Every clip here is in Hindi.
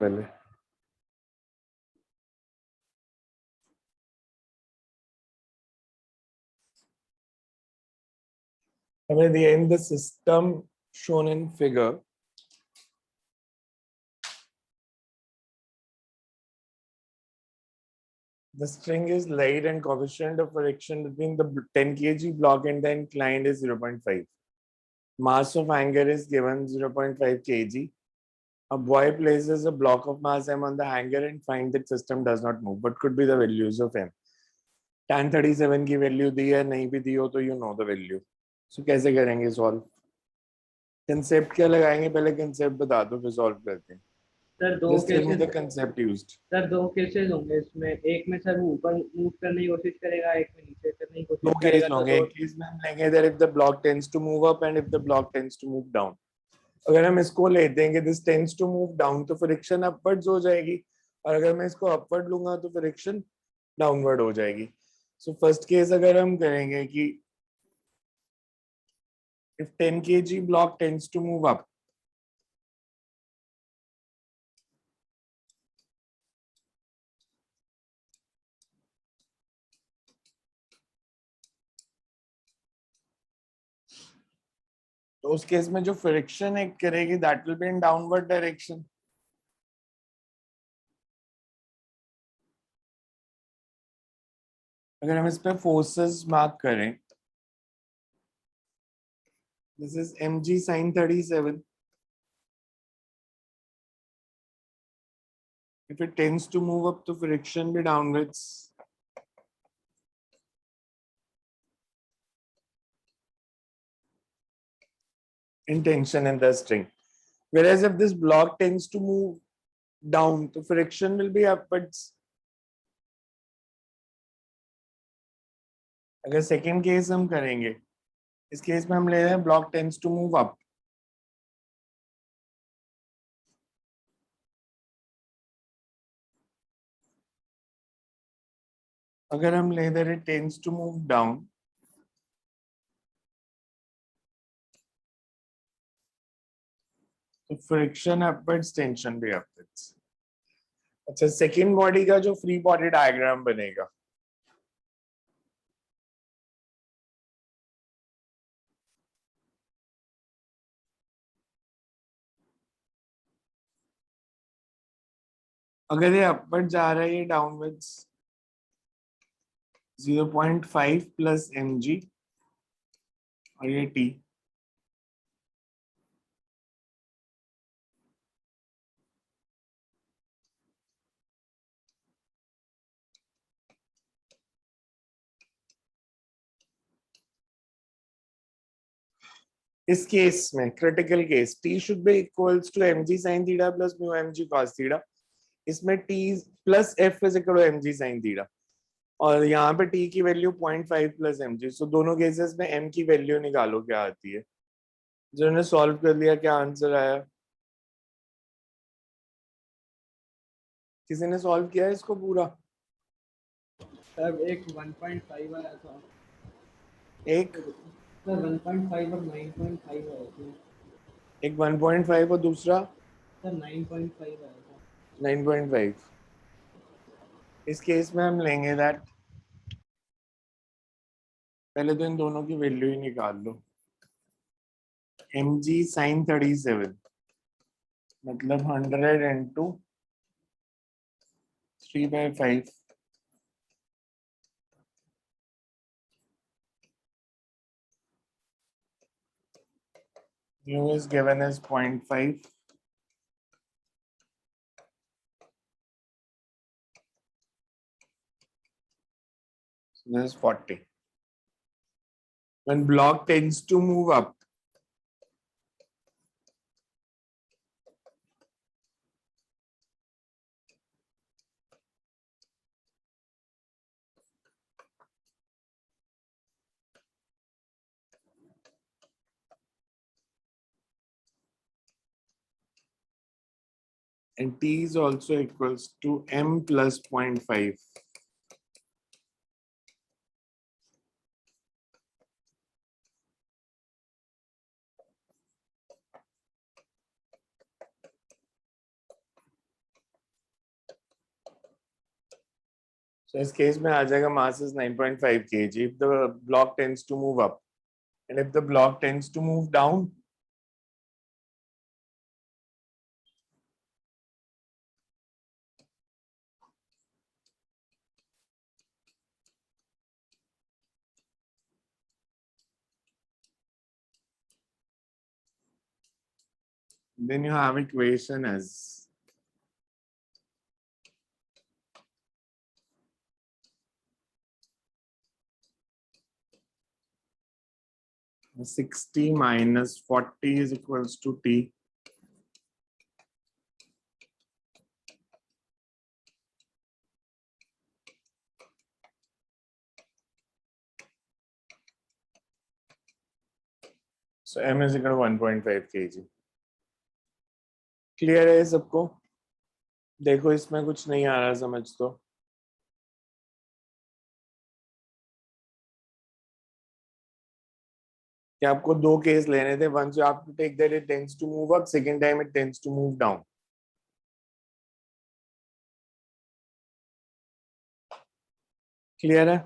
पहले। हमें दिया in the system shown in figure, the string is laid and coefficient of friction between the 10 kg block and the inclined is 0.5. Mass of hanger is given 0.5 kg. A boy places a block of mass m on the hanger and finds that system does not move. What could be the values of m? Tan 37 की वैल्यू दी है, नहीं भी दी हो तो you know the value. So कैसे करेंगे सॉल्व? कंसेप्ट क्या लगाएंगे? पहले कंसेप्ट बता दो फिर सॉल्व करते हैं। सर दो Just tell me cases the concept used. Sir दो केसेस होंगे इसमें, एक में सर वो ऊपर मूव करने की कोशिश करेगा, एक में नीचे करने की दो कोशिश केस करेगा। तो होंगे। दो एक केस में हम लेंगे that if the block tends to move up and if the block tends to move down. अगर हम इसको लेते हैं कि this tends to move down तो फ्रिक्शन अपवर्ड्स हो जाएगी, और अगर मैं इसको अपवर्ड लूंगा तो फ्रिक्शन डाउनवर्ड हो जाएगी। सो फर्स्ट केस अगर हम करेंगे कि if 10 kg block tends to move up, तो उस केस में जो फ्रिक्शन एक्ट करेगी that will be in downward direction. अगर हम इस पे फोर्सेस मार्क करें, this is mg sin 37. If it tends to move up तो फ्रिक्शन भी downwards। in tension in the string, whereas if this block tends to move down तो friction will be upwards। अगर सेकेंड केस हम करेंगे, इस केस में हम ले रहे हैं block tends to move up, अगर हम ले रहे टेंड्स टू मूव डाउन तो फ्रिक्शन अपवर्ड्स, टेंशन भी अपवर्ड्स। अच्छा, सेकेंड बॉडी का जो फ्री बॉडी डायग्राम बनेगा, अगर ये अपवर्ड जा रहा है, ये डाउनवर्ड्स 0.5 प्लस mg और ये t। इस केस में critical case t should be equals to mg sin theta plus mu mg cos theta. इसमें t plus f is equal to mg sin theta, और यहाँ पे t की वैल्यू 0.5 प्लस mg। सो दोनों केसेस में m की वैल्यू निकालो क्या आती है। जिन्होंने सॉल्व कर लिया क्या आंसर आया? किसी ने सॉल्व किया है इसको पूरा? सर एक 1.5 आया था, एक सर 1.5 और 9.5 आया था। एक 1.5 और दूसरा सर 9.5 आया था। 9.5। इस केस में हम लेंगे दैट, पहले तो इन दोनों की वैल्यू ही निकाल लो। mg sin 37 मतलब 100 into 3/5, mu is given as 0.5, so this is 40. When block tends to move up, and t is also equals to m plus 0.5. So इस केस में आ जाएगा mass is 9.5 kg if the block tends to move up and if the block tends to move down, then you have equation as 60 minus 40 is equals to T. So M is equal to 1.5 kg. Clear है सबको? देखो इसमें कुछ नहीं आ रहा समझ तो। कि आपको दो केस लेने थे, once you have to take that it tends to move up, second time it tends to move down. Clear है?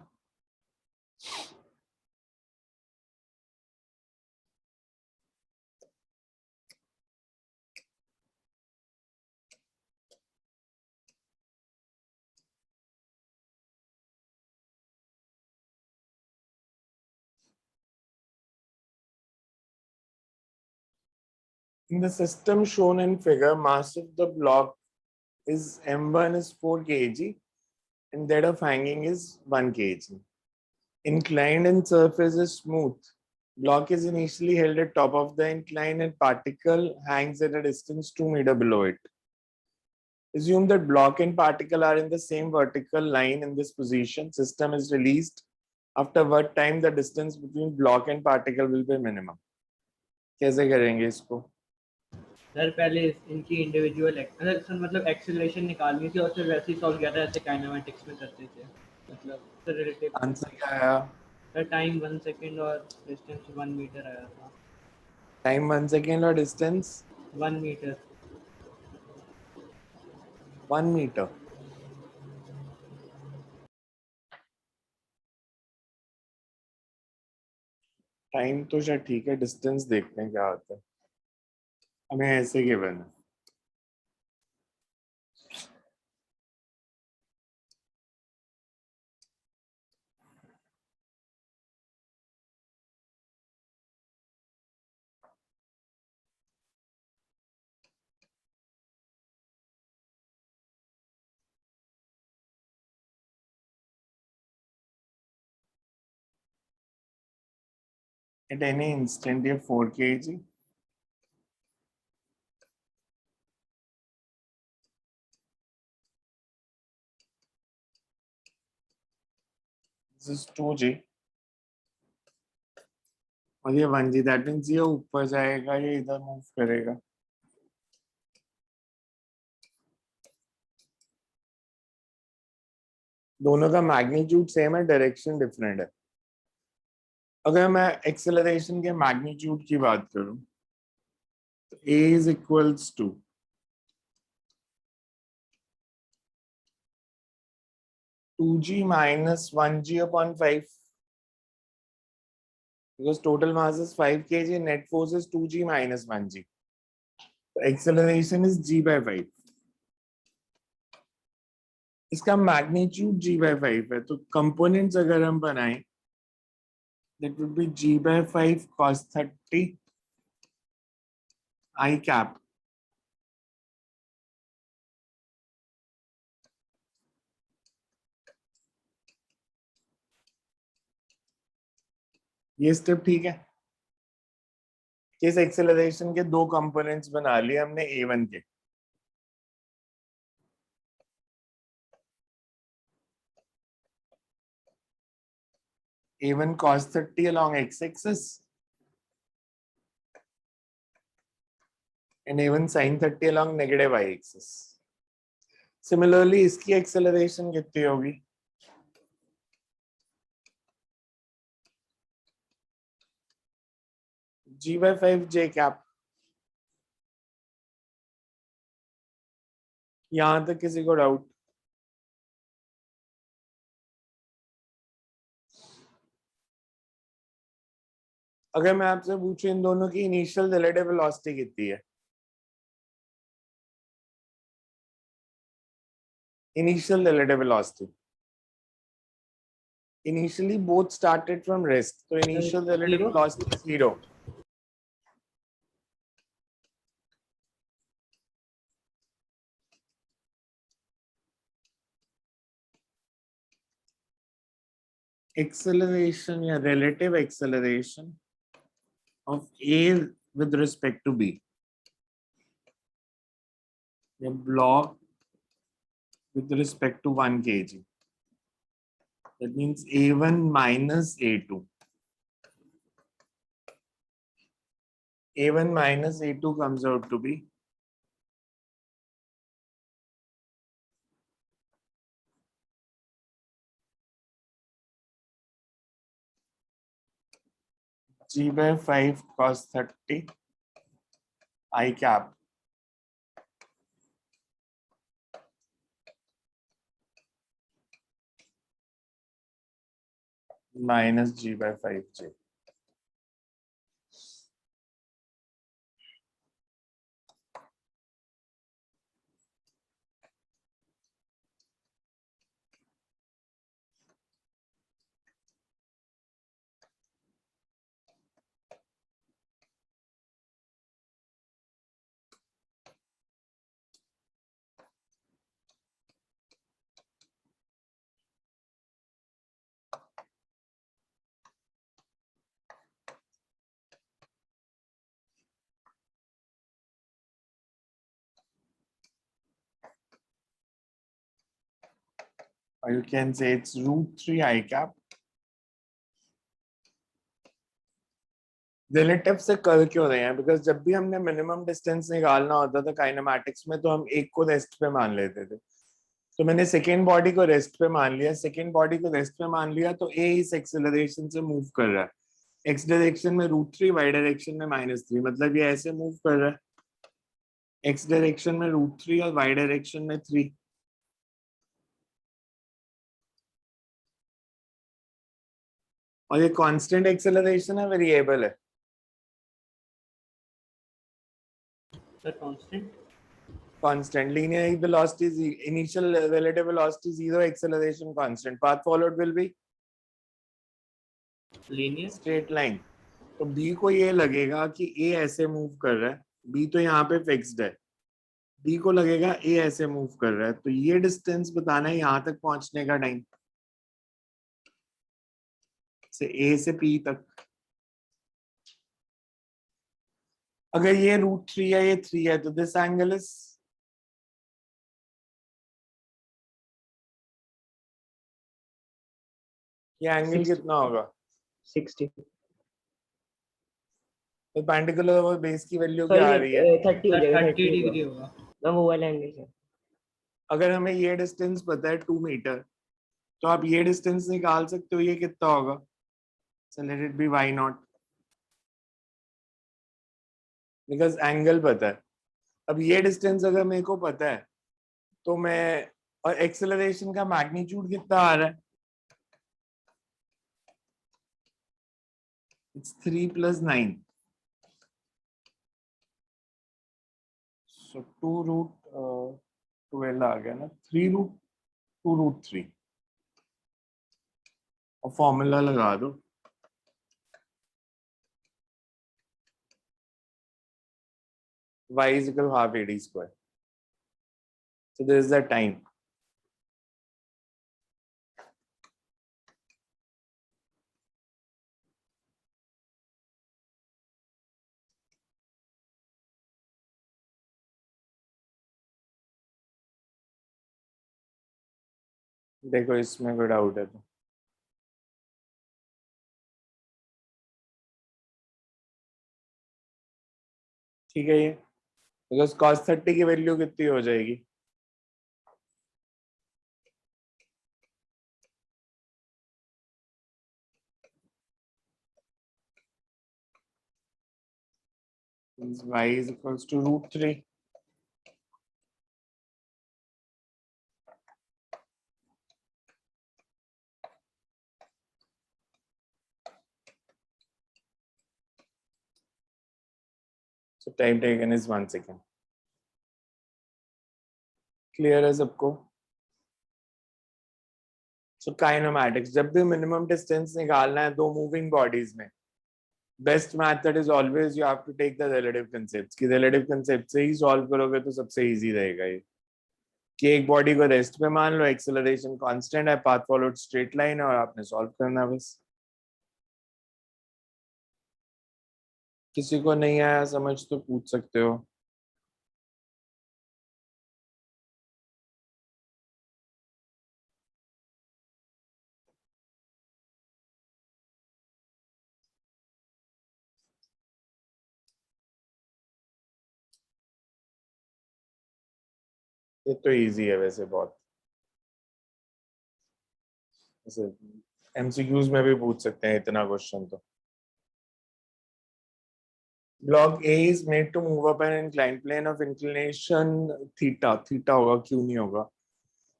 In the system shown in figure, mass of the block is M1 is 4 kg and that of hanging is 1 kg. Inclined and surface is smooth. Block is initially held at top of the incline and particle hangs at a distance 2 meters below it. Assume that block and particle are in the same vertical line in this position. System is released. After what time the distance between block and particle will be minimum? कैसे करेंगे इसको? सर पहले इनकी इंडिविजुअल मतलब एक्सेलरेशन निकालनी थी और फिर वैसे ही सॉल्व किया था जैसे काइनेमेटिक्स में करते थे, मतलब सर रिलेटिव आंसर क्या आया? सर टाइम 1 सेकंड और डिस्टेंस 1 मीटर आया था। टाइम 1 सेकेंड और डिस्टेंस 1 मीटर। 1 मीटर। टाइम तो शायद ठीक है, डिस्टेंस देखते हैं क्या होता है। हमें ऐसे गिवन है। At any instant ये 4 kg, this is 2g और ये 1g, दैट मींस ये ऊपर जाएगा, ये इधर मूव करेगा। दोनों का मैग्नीट्यूड सेम है, डायरेक्शन डिफरेंट है। अगर मैं एक्सेलरेशन के मैग्नीट्यूड की बात करूं तो a is equals to 2g minus 1g upon 5 because total mass is 5 kg, net force is 2g minus 1g. So acceleration is g by 5. इसका मैग्नीट्यूड g by 5 है, तो कंपोनेंट्स अगर हम बनाएं that would be g by 5 cos 30 I cap ये स्टेप ठीक है। इस एक्सेलरेशन के दो कंपोनेंट्स बना लिए हमने a1 के। a1 cos 30 along x-axis and a1 sin 30 along negative y-axis. Similarly, इसकी एक्सेलरेशन कितनी होगी? g by 5 j cap। यहां तक किसी को डाउट? अगर मैं आपसे पूछूं इन दोनों की इनिशियल रिलेटिव वेलोसिटी कितनी है, initial relative velocity, initially both started from rest, so initial relative Zero. velocity is 0. Acceleration या relative acceleration of A with respect to B. The block with respect to 1 kg. That means A1 minus A2. A1 minus A2 comes out to be G by 5 cos 30 I cap minus G by 5J. Or you can say it's root 3 I cap. Relative से कर क्यों रहे हैं? बिकॉज जब भी हमने मिनिमम डिस्टेंस निकालना होता था काइनेमैटिक्स में, तो हम एक को रेस्ट पे मान लेते थे. तो मैंने सेकेंड बॉडी को रेस्ट पे मान लिया, सेकेंड बॉडी को रेस्ट पे मान लिया, तो ए इस एक्सेलरेशन से मूव कर रहा है. एक्स डायरेक्शन में रूट 3, वाई डायरेक्शन में -3, मतलब ये ऐसे मूव कर रहा है. एक्स डायरेक्शन में रूट 3 और वाई डायरेक्शन में 3. और ये कांस्टेंट एक्सेलरेशन है, वेरिएबल है? Sir, constant. Constant. Linear velocity is initial relative velocity 0, acceleration constant. Path followed will be Linear. straight line. तो B को ये लगेगा कि A ऐसे मूव कर रहा है, B तो यहाँ पे फिक्स्ड है, B को लगेगा A ऐसे मूव कर रहा है, तो ये डिस्टेंस बताना है यहाँ तक पहुंचने का टाइम, से A से P तक. अगर ये रूट 3 है, ये 3 है, तो दिस एंगल इज, ये एंगल 60. कितना होगा? 60. तो परपेंडिकुलर और बेस की वैल्यू सॉरी क्या आ रही है? 30 हो Sir, जाएगा, 30 30 degree होगा. होगा. ना वो वाला एंगल है. अगर हमें ये डिस्टेंस पता है 2 मीटर, तो आप ये डिस्टेंस निकाल सकते हो, ये कितना होगा? So let it be y naught, because angle पता है. अब ये डिस्टेंस अगर मेरे को पता है, तो मैं, और एक्सेलरेशन का मैग्नीट्यूड कितना आ रहा है? इट्स 3 + 9, सो 2√12 आ गया ना, 3√2√3. और फॉर्मूला लगा दो, y is equal half AD square. So this is the time. देखो इसमें कोई डाउट है तो ठीक है. ये बिकॉज cos 30 की वैल्यू कितनी हो जाएगी? y is equals to √3. So time taken is 1 second. Clear है सबको? So kinematics, जब भी minimum distance निकालना है दो moving bodies में, best method is always you have to take the relative concepts. कि relative concept से ही solve करोगे तो सबसे easy रहेगा ये. कि एक बॉडी को रेस्ट पे मान लो, एक्सेलरेशन कांस्टेंट है, पाथ फॉलोड स्ट्रेट लाइन है और आपने सॉल्व करना है बस. किसी को नहीं आया समझ तो पूछ सकते हो. ये तो इजी है वैसे बहुत. एमसीक्यूज में भी पूछ सकते हैं इतना क्वेश्चन तो. Block A is made to move up an inclined plane of inclination theta. Theta होगा, क्यों नहीं होगा?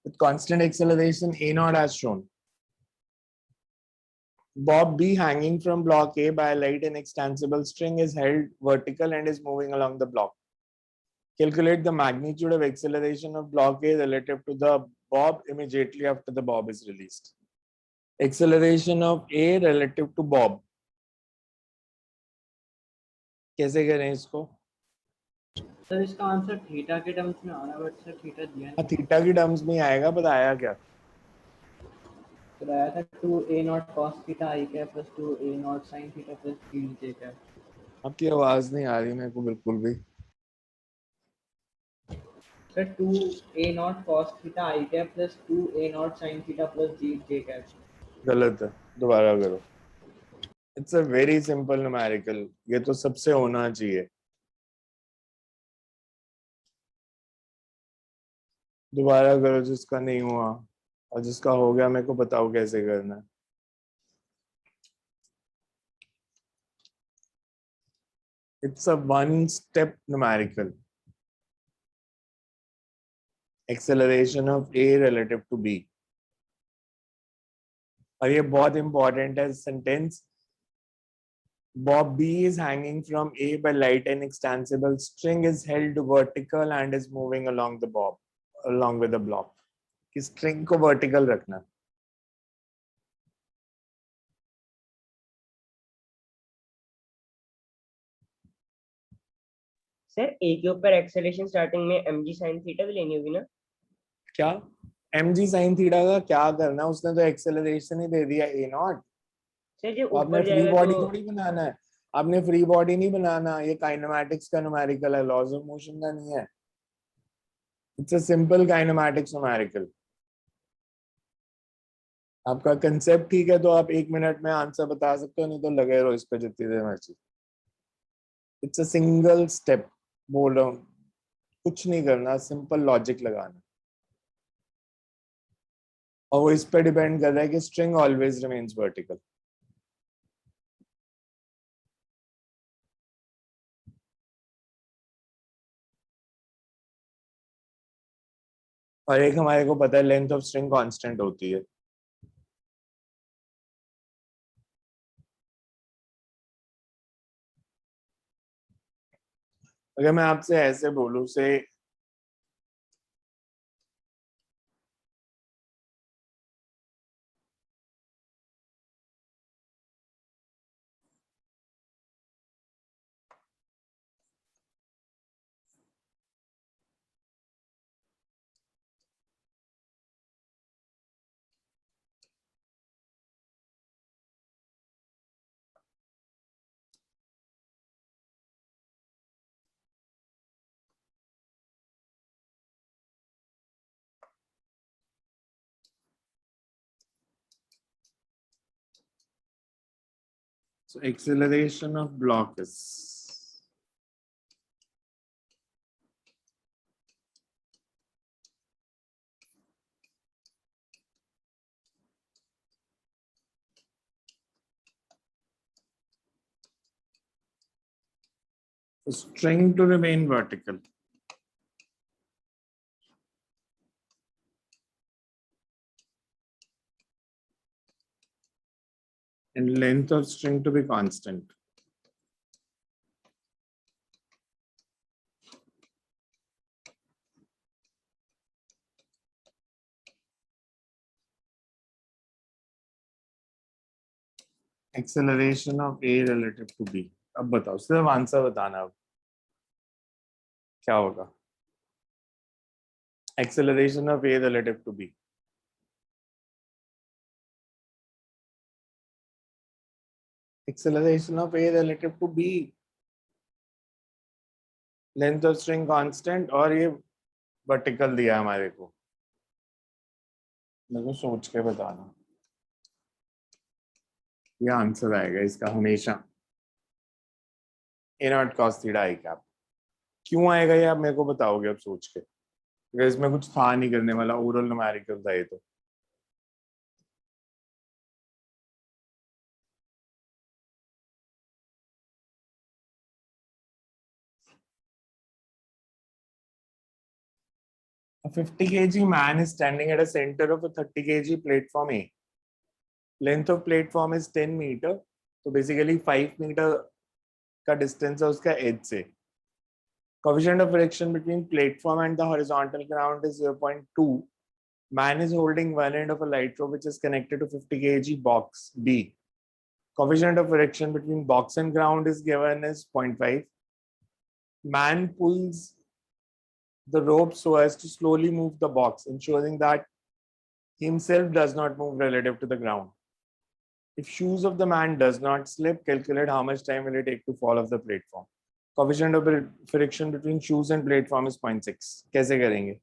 With constant acceleration A naught as shown. Bob B hanging from block A by a light and extensible string is held vertical and is moving along the block. Calculate the magnitude of acceleration of block A relative to the bob immediately after the bob is released. Acceleration of A relative to bob. कैसे करें इसको? सर इसका आंसर थीटा के टर्म्स में आ रहा है, बट सर थीटा दिया नहीं. थीटा की टर्म्स में आएगा, बताया क्या? कराया था 2a0 cos theta i cap plus 2a0 sin theta plus 3j cap. आपकी आवाज नहीं आ रही मेरे को बिल्कुल भी. Sir 2a0 cos theta i cap plus 2a0 sin theta plus j cap. गलत है, दोबारा करो. It's a very simple numerical, ये तो सबसे होना चाहिए. दोबारा करो जिसका नहीं हुआ, और जिसका हो गया मेरे को बताओ कैसे करना है. It's a one step numerical. Acceleration of A relative to B. और ये बहुत इंपॉर्टेंट है sentence. Bob B is hanging from A by light and extensible string is held vertical and is moving along the bob, along with the block. कि string को vertical रखना. सर ए के ऊपर एक्सेलरेशन स्टार्टिंग में mg sin थीटा भी लेनी होगी ना? क्या mg sin थीटा का क्या करना है? उसने तो एक्सेलरेशन ही दे दिया a नॉट. सर जो तो आपने ऊपर फ्री जाएगा बॉडी तो थोड़ी बनाना है. आपने फ्री बॉडी नहीं बनाना, ये काइनेमैटिक्स का न्यूमेरिकल है, लॉज ऑफ मोशन का नहीं है. It's a simple kinematics numerical. आपका कंसेप्ट ठीक है तो आप 1 मिनट में आंसर बता सकते हो, नहीं तो लगे रहो इस पे जितनी देर मर्जी. It's a single step. बोल रहा हूँ कुछ नहीं करना, सिंपल लॉजिक लगाना. और वो इस पे डिपेंड कर रहा है कि स्ट्रिंग ऑलवेज रिमेन्स वर्टिकल. और एक हमारे को पता है लेंथ ऑफ स्ट्रिंग कांस्टेंट होती है. अगर मैं आपसे ऐसे बोलूं से so acceleration of block is for string to remain vertical. And length of string to be constant. Acceleration of A relative to B. अब बताओ, सिर्फ आंसर बताना अब क्या होगा। Acceleration of A relative to B. Acceleration of A relative to B, length of string constant और ये वर्टिकल दिया हमारे को। मेरे को सोच के बताना, ये आंसर आएगा इसका हमेशा। A nought cos theta I cap. क्यों आएगा ये आप मेरे को बताओगे अब सोच के, क्योंकि इसमें कुछ था नहीं करने वाला, ओरल न्यूमेरिकल था ये तो। A 50 kg man is standing at a center of a 30 kg platform A. Length of platform is 10 meter. तो basically 5 meter का distance है उसका edge से. Coefficient of friction between platform and the horizontal ground is 0.2. Man is holding one end of a light rope which is connected to 50 kg box B. Coefficient of friction between box and ground is given as 0.5. Man pulls the rope so as to slowly move the box, ensuring that himself does not move relative to the ground. If shoes of the man does not slip, calculate how much time will it take to fall off the platform. Coefficient of friction between shoes and platform is 0.6. कैसे करेंगे?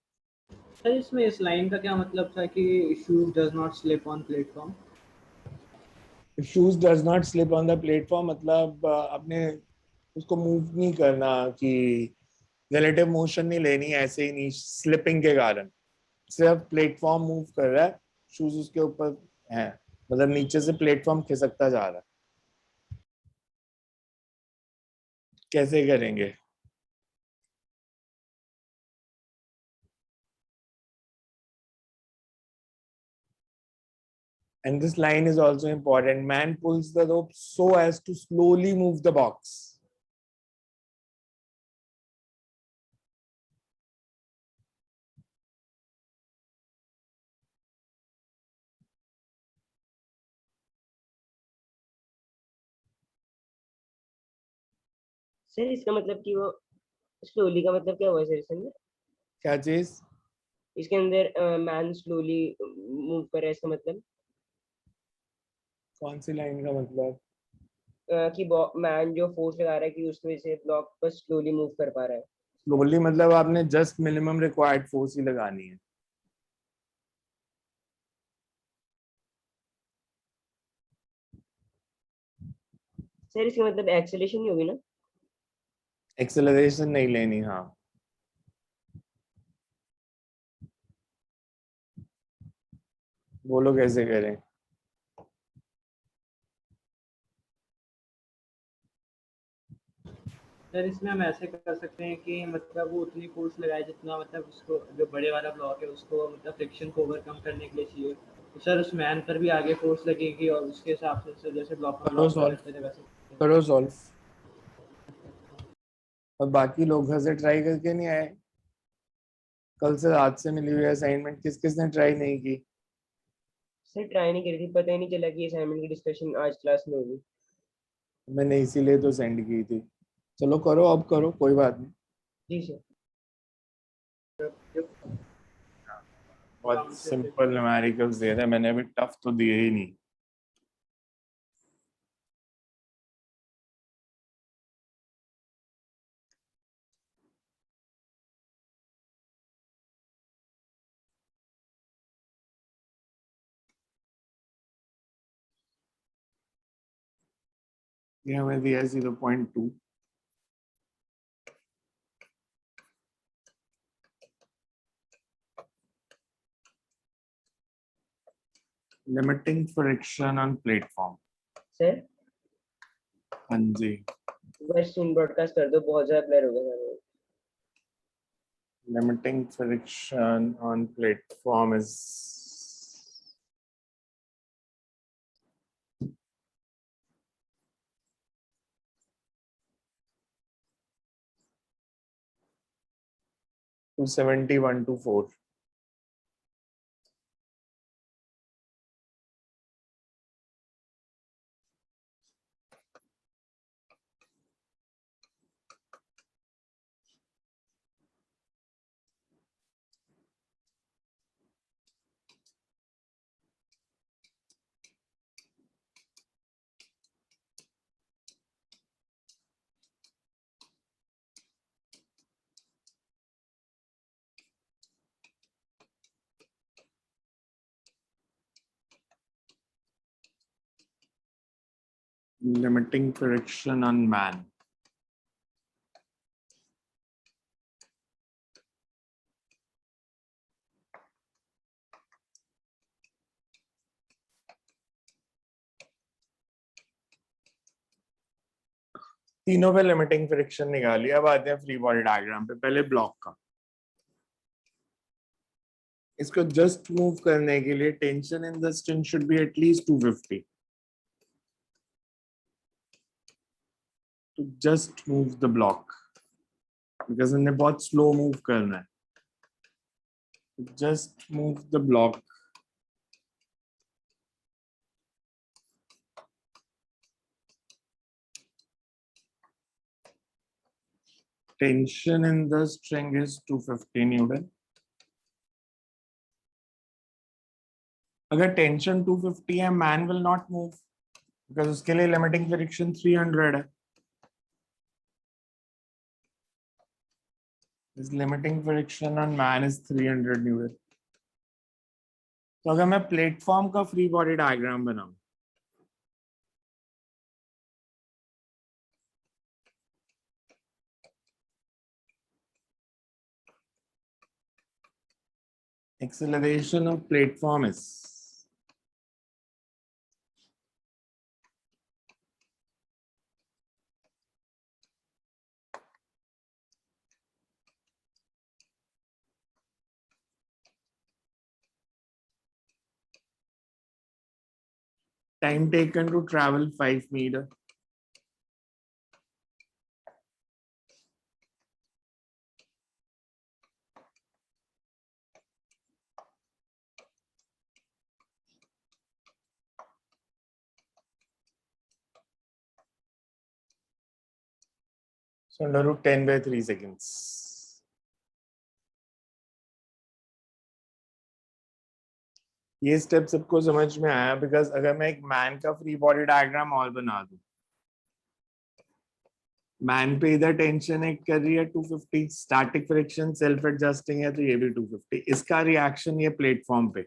सर इसमें इस लाइन का क्या मतलब था कि shoes does not slip on platform? If shoes does not slip on the platform मतलब आपने उसको मूव नहीं करना कि रिलेटिव मोशन नहीं लेनी, ऐसे ही नहीं स्लिपिंग के कारण सिर्फ प्लेटफॉर्म मूव कर रहा है, शूज उसके ऊपर है, मतलब नीचे से प्लेटफॉर्म खिसकता जा रहा है। कैसे करेंगे? And this line is also important. Man pulls the rope so as to slowly move the box. Sir इसका मतलब कि वो स्लोली का मतलब क्या हुआ सर इसके अंदर? क्या चीज? इसके अंदर मैन स्लोली मूव कर रहा है, इसका मतलब कौन सी लाइन का मतलब? कि मैन जो फोर्स लगा रहा है कि उसकी वजह से ब्लॉक पर स्लोली मूव कर पा रहा है। स्लोली मतलब आपने जस्ट मिनिमम रिक्वायर्ड फोर्स ही लगानी है। सर इसका मतलब एक्सेलेरेशन नहीं होगी ना? एक्सेलरेशन नहीं लेनी, हाँ। बोलो कैसे करें? सर इसमें हम ऐसे कर सकते हैं कि मतलब वो उतनी फोर्स लगाए जितना मतलब उसको जो बड़े वाला ब्लॉक है उसको मतलब फ्रिक्शन को ओवरकम करने के लिए चाहिए। तो सर उस मैन पर भी आगे फोर्स लगेगी और उसके हिसाब से जैसे ब्लॉक पर करो ब्लॉक सॉल्व, करते थे वैसे। करो सॉल्व। और बाकी लोग घर से ट्राई करके नहीं आए? कल से रात से मिली हुई असाइनमेंट किस किस ने ट्राई नहीं की? सर ट्राई नहीं करी थी, पता ही नहीं चला कि असाइनमेंट की डिस्कशन आज क्लास में होगी। मैंने इसीलिए तो सेंड की थी। चलो करो, अब करो, कोई बात नहीं। जी सर। बहुत सिंपल न्यूमेरिकल्स दे रहे हैं, मैंने अभी टफ तो दिए ही नहीं। ये हमें दिया है 0.2। Limiting friction on platform. Sir हाँ जी। बस सुन ब्रॉडकास्ट कर दो, बहुत ज्यादा ब्लर हो गया sir. Limiting friction on platform is to 71 to 4. limiting friction on man. तीनों पे लिमिटिंग फ्रिक्शन निकाली। अब आते हैं फ्री बॉडी डायग्राम पे। पहले ब्लॉक का, इसको जस्ट मूव करने के लिए tension in the string should be at least 250 to just move the block, because हमने बहुत स्लो मूव करना है। Just move the block. Tension in the string is 250 Newton. अगर टेंशन 250 है, man will not move because उसके लिए limiting friction 300 है। This limiting friction on man is 300 Newton. तो अगर मैं प्लेटफॉर्म का फ्री बॉडी डायग्राम बनाऊं, acceleration of platform is time taken to travel 5 meters. So under root 10 by 3 seconds. ये स्टेप सबको समझ में आया? बिकॉज अगर मैं एक मैन का फ्री बॉडी डायग्राम और बना दूं, मैन पे इधर टेंशन एक कर रही है 250, स्टैटिक फ्रिक्शन सेल्फ एडजस्टिंग है तो ये भी 250, इसका रिएक्शन ये प्लेटफॉर्म पे,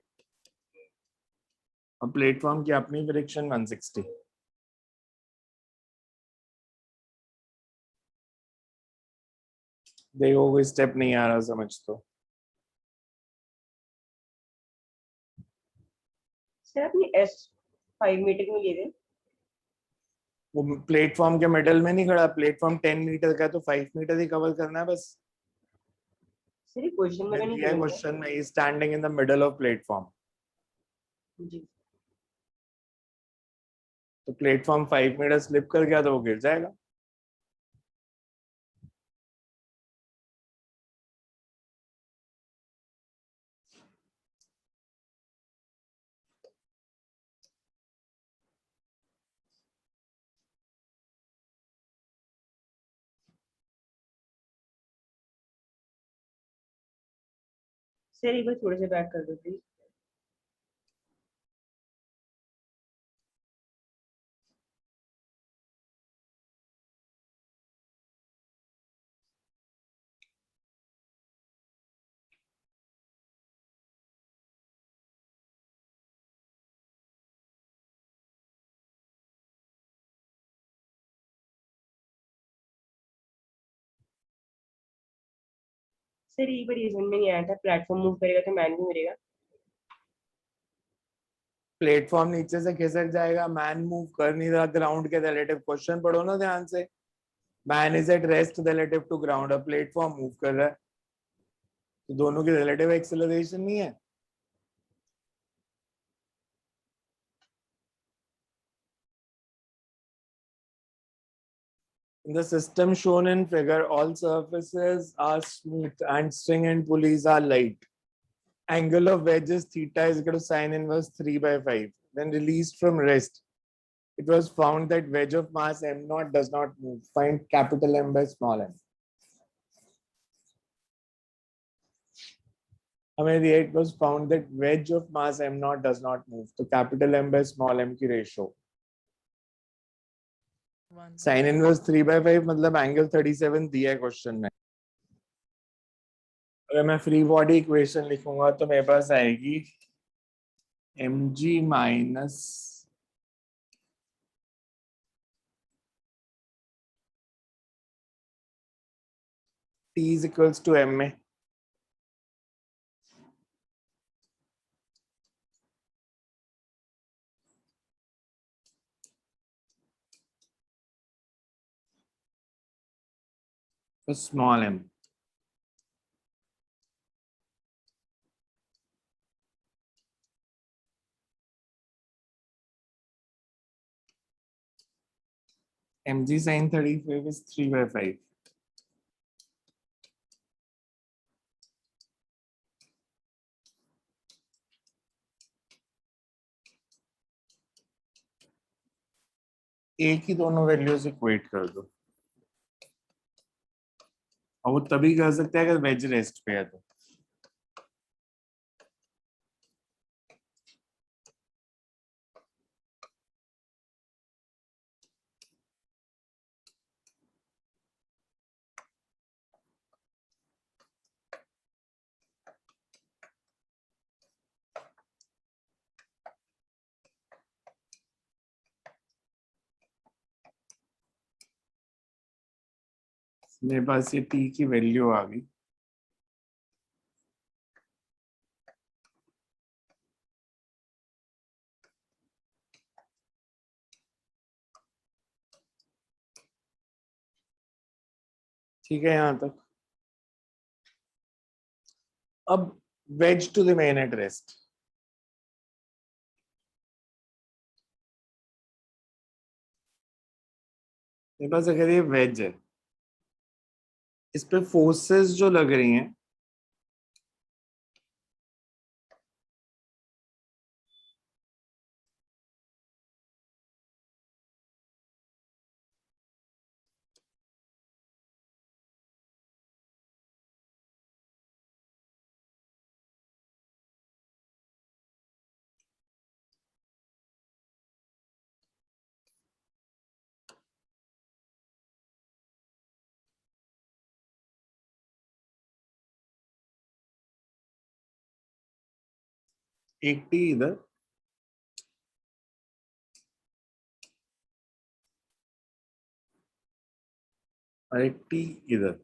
और प्लेटफॉर्म की अपनी फ्रिक्शन 160। देखो कोई स्टेप नहीं आ रहा समझ तो। सर अपनी S5 मीटर में लिए थे। वो प्लेटफॉर्म के मिडल में नहीं खड़ा, प्लेटफॉर्म 10 मीटर का है तो 5 मीटर ही कवर करना है बस। सर ये क्वेश्चन में नहीं दिया क्वेश्चन में ही standing in the middle of platform, जी। तो प्लेटफॉर्म 5 मीटर स्लिप कर गया तो वो गिर जाएगा। सर एक बार थोड़े से बैक कर दो प्लीज। सर एक बार ये समझ में नहीं आया था, प्लेटफॉर्म मूव करेगा तो मैन भी मिलेगा। प्लेटफॉर्म नीचे से खिसक जाएगा, मैन मूव कर नहीं रहा ग्राउंड के रिलेटिव। क्वेश्चन पढ़ो ना ध्यान से, man is at rest relative to ground, और प्लेटफॉर्म मूव कर रहा है, तो दोनों की रिलेटिव एक्सेलरेशन नहीं है। In the system shown in figure, all surfaces are smooth and string and pulleys are light. Angle of wedge is theta is equal to sine inverse 3 by 5. When released from rest, it was found that wedge of mass m naught does not move. Find capital M by small m. It was found that wedge of mass m naught does not move. So capital M by small m की ratio. Sin inverse 3 by 5 मतलब angle 37 दिया है क्वेश्चन में। अगर मैं फ्री बॉडी इक्वेशन लिखूंगा तो मेरे पास आएगी mg minus T is equals to M में तो small m mg sin 35 is 3/5. एक ही दोनों वैल्यूज इक्वेट कर दो और वो तभी कर सकते हैं अगर वेज रेस्ट पे है तो मेरे पास ये t की वैल्यू आ गई ठीक है यहां तक अब wedge to the man at rest मेरे पास अगर ये वेज है इस पे फोर्सेस जो लग रही हैं एक टी इधर और एक टी इधर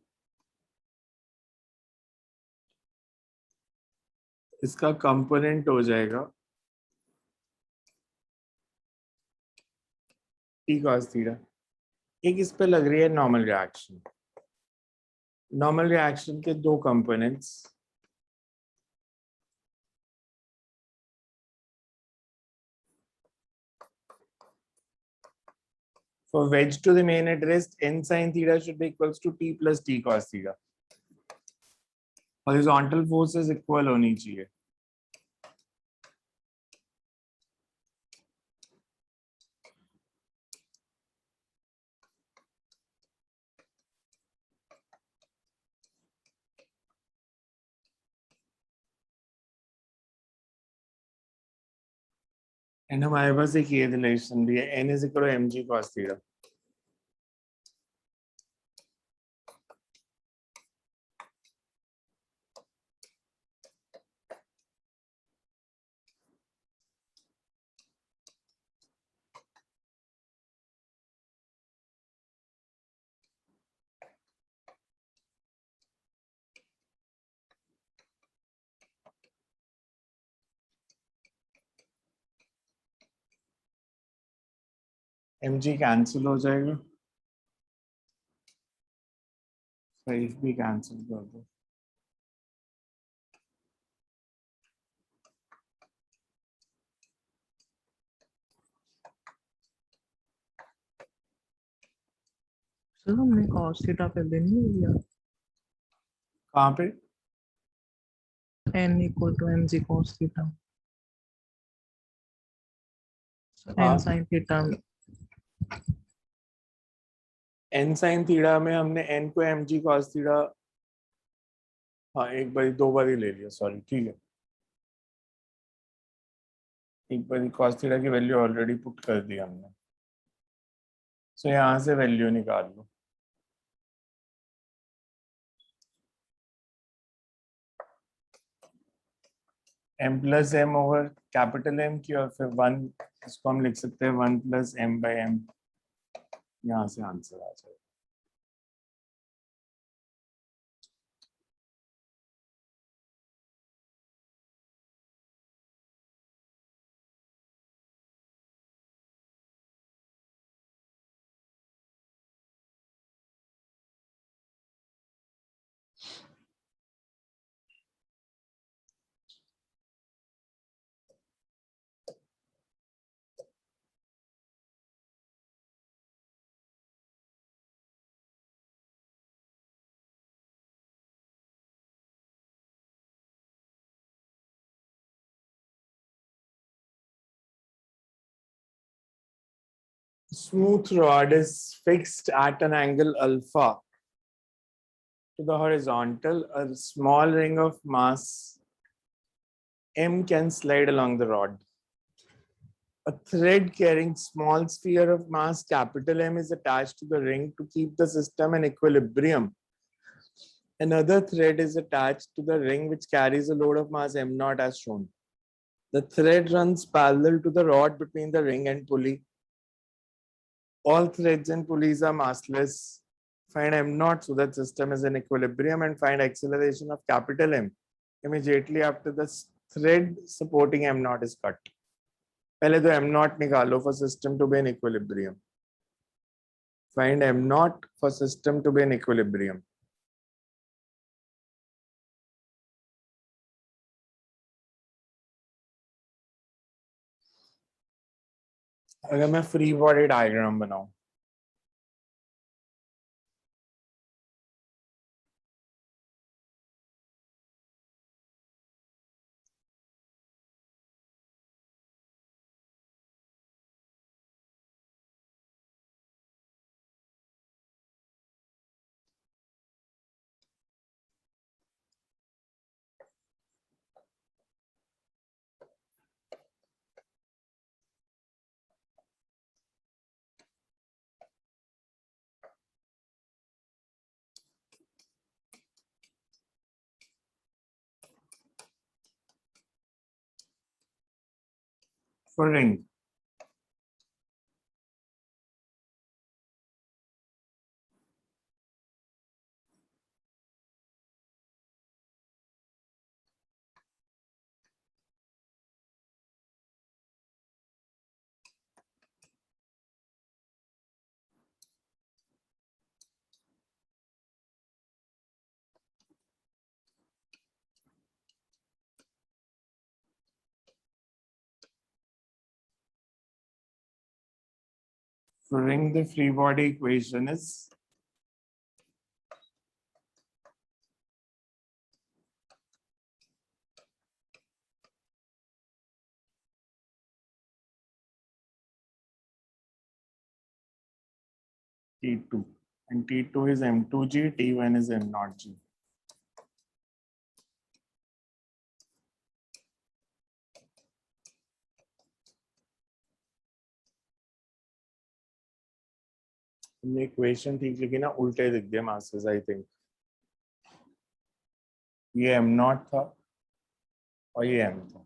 इसका कंपोनेंट हो जाएगा टी cos थीटा एक इस पे लग रही है नॉर्मल रिएक्शन के दो components for wedge to the main at rest n sin theta should be equals to t plus t cos theta horizontal forces equal होनी चाहिए एंड हमारे पास एक ये रिलेशन भी है n is equal to mg cos theta mg cancel हो जाएगा 5 भी कैंसिल कर दो सर हमने cos थीटा पहले नहीं लिया कहाँ पे n equal to mg cos theta हाँ। n sin theta n sin theta में हमने n को mg cos थीटा हाँ एक बार दो बार ही ले लिया सॉरी ठीक है एक बार cos थीटा की वैल्यू ऑलरेडी पुट कर दी हमने सो यहाँ से वैल्यू निकाल लो m plus m over capital M की और फिर 1 इसको हम लिख सकते हैं 1 प्लस m बाई m यहाँ से आंसर आ जाएगा smooth rod is fixed at an angle alpha to the horizontal, a small ring of mass M can slide along the rod. A thread carrying small sphere of mass capital M is attached to the ring to keep the system in equilibrium. Another thread is attached to the ring which carries a load of mass m naught as shown. The thread runs parallel to the rod between the ring and pulley. All threads and pulleys are massless. Find m naught so that system is in equilibrium and find acceleration of capital M immediately after the thread supporting m naught is cut. पहले तो m naught निकालो for system to be in equilibrium. Find m naught for system to be in equilibrium. अगर मैं फ्री बॉडी डायग्राम बनाऊं for ring. For ring, the free body equation is T2 and T2 is M2G, T1 is M0G. हमने इक्वेशन ठीक लिखी ना उल्टे लिख दिए मासेस आई थिंक ये m0 था और ये m था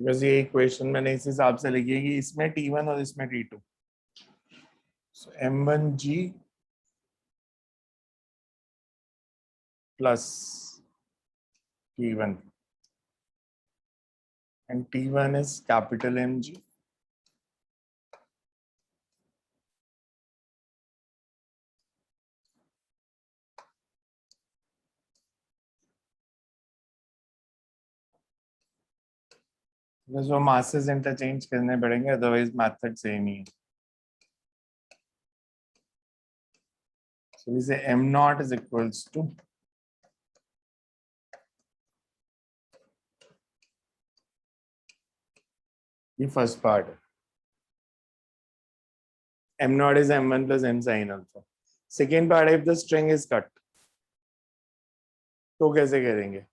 बस ये इक्वेशन मैंने इस हिसाब से लिखी है कि इसमें T1 और इसमें T2 so M1G plus T1 and T1 is capital MG बस वो मासेस इंटरचेंज करने पड़ेंगे अदरवाइज मेथड सेम ही है so we say m0 is equals to the first part m0 is m1 plus m sin alpha second part if the string is cut तो कैसे करेंगे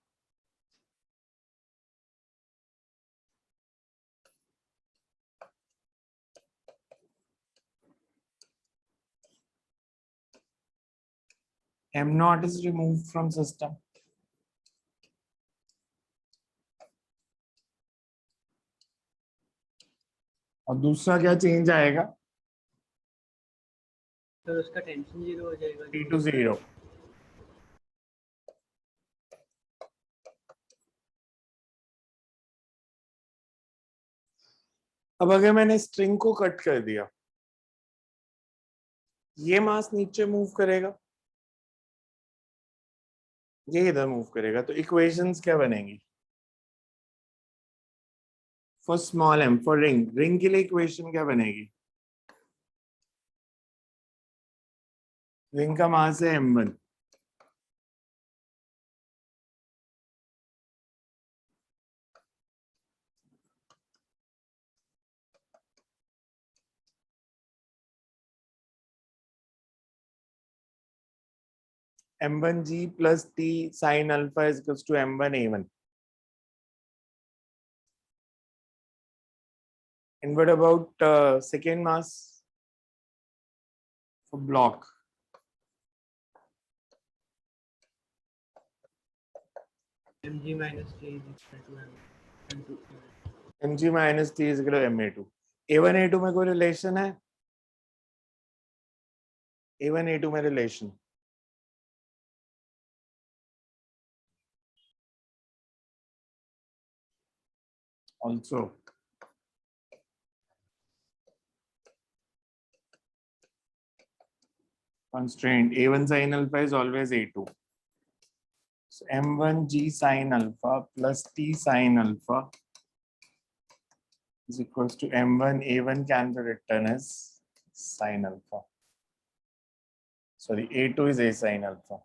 m0 is removed from system और दूसरा क्या चेंज आएगा तो उसका टेंशन 0 हो जाएगा T2 0 अब अगर मैंने स्ट्रिंग को कट कर दिया ये मास नीचे मूव करेगा, ये इधर मूव करेगा, तो इक्वेशंस क्या बनेंगी? For small m, for ring, ring के लिए इक्वेशन क्या बनेगी? रिंग का मास है m1, m1g plus t sin alpha is equals to m1a1. And what about second mass for block? mg minus t is equal to m2. mg minus t is equal to ma2. a1 a2 में कोई रिलेशन है? a1 a2 में relation also constraint a1 sin alpha is always a2. So m1g sin alpha plus t sin alpha is equals to m1 a1 can be written as sin alpha. Sorry, a2 is a sin alpha.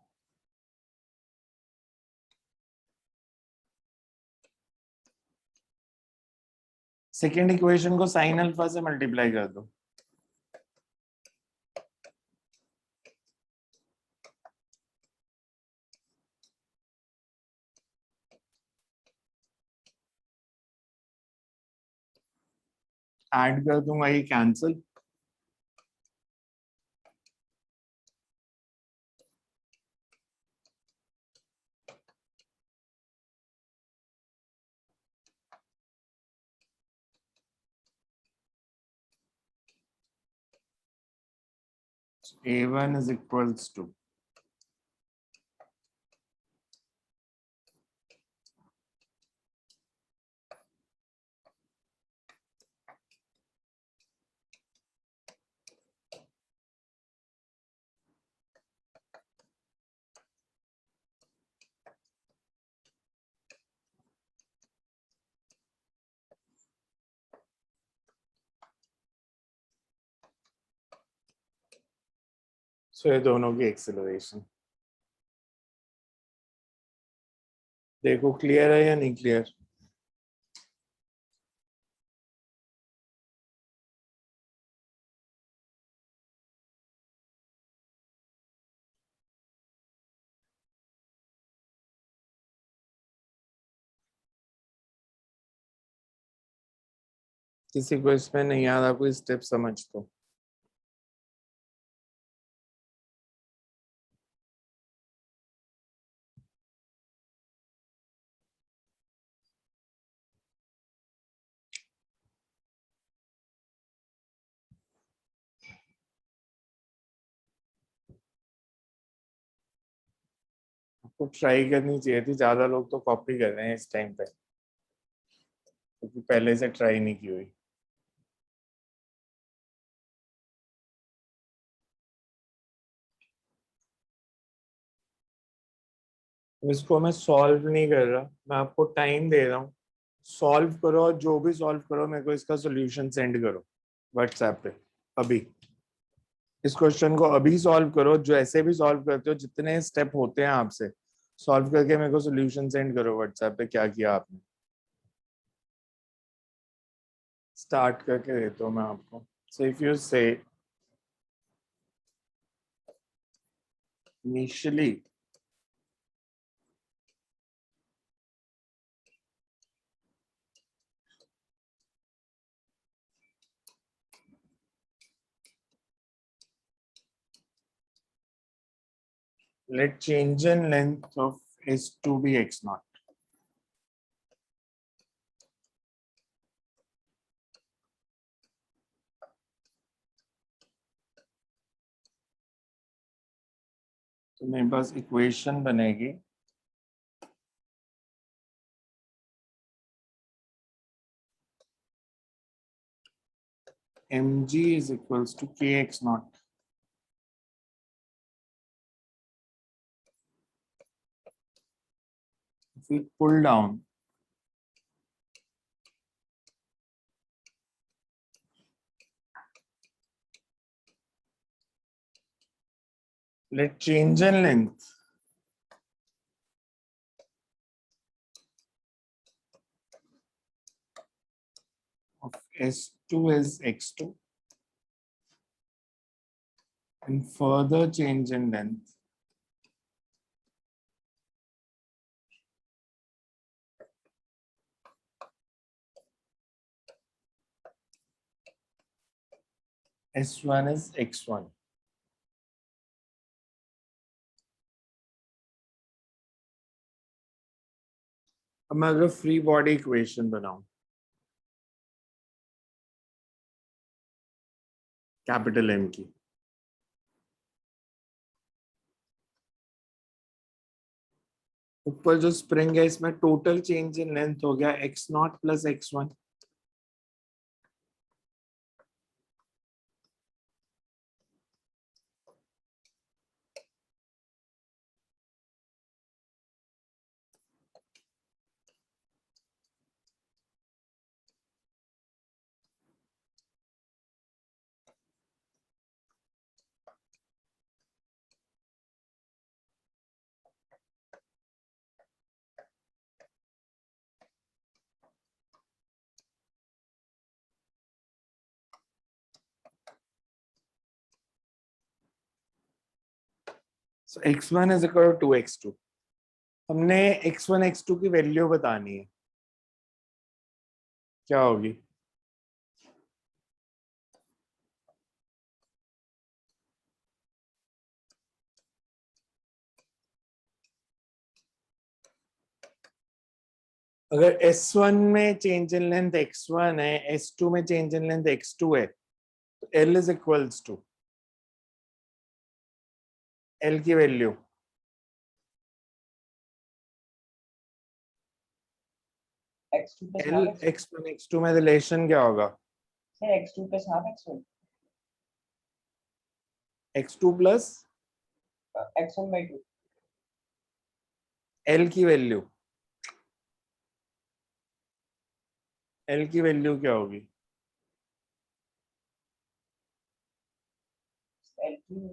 Second equation को साइन अल्फा से मल्टीप्लाई कर दो, ऐड कर दूंगा, ये cancel, a1 is equals to सो ये दोनों की एक्सेलरेशन देखो क्लियर है या नहीं क्लियर? किसी को इसमें नहीं आता, कोई स्टेप समझ तो आपको ट्राई करनी चाहिए थी, ज्यादा लोग तो कॉपी कर रहे हैं इस टाइम पे, क्योंकि पहले से ट्राई नहीं की हुई। इसको मैं सॉल्व नहीं कर रहा, मैं आपको टाइम दे रहा हूँ, सॉल्व करो, और जो भी सॉल्व करो मेरे को इसका सॉल्यूशन सेंड करो व्हाट्सएप पे अभी। इस क्वेश्चन को अभी सॉल्व करो, जो ऐसे भी सॉल्व करते हो, जितने स्टेप होते हैं आपसे, सॉल्व करके मेरे को सॉल्यूशन सेंड करो व्हाट्सएप पे, क्या किया आपने। स्टार्ट करके देता हूँ मैं आपको। सो इफ यू से initially let change in length of S2 be x naught. तो मेरे पास इक्वेशन बनेगी mg is equals to kx naught we pull down, let change in length of S2 is X2 and further change in length S1 is X1. अब मैं अगर फ्री बॉडी इक्वेशन बनाऊं कैपिटल एम की, ऊपर जो स्प्रिंग है इसमें टोटल चेंज इन लेंथ हो गया x0 plus x1, so x1 is equal to 2x2. हमने x1 x2 की वैल्यू बतानी है, क्या होगी? अगर S1 में चेंज इन लेंथ x1 है, S2 में चेंज इन लेंथ x2 है, तो L is equals to L की value x2 plus L half x1. x1 x2 में रिलेशन क्या होगा? Sir, x2 plus half x1. x2 plus x1 by 2. L की वैल्यू, L की वैल्यू क्या होगी? L2.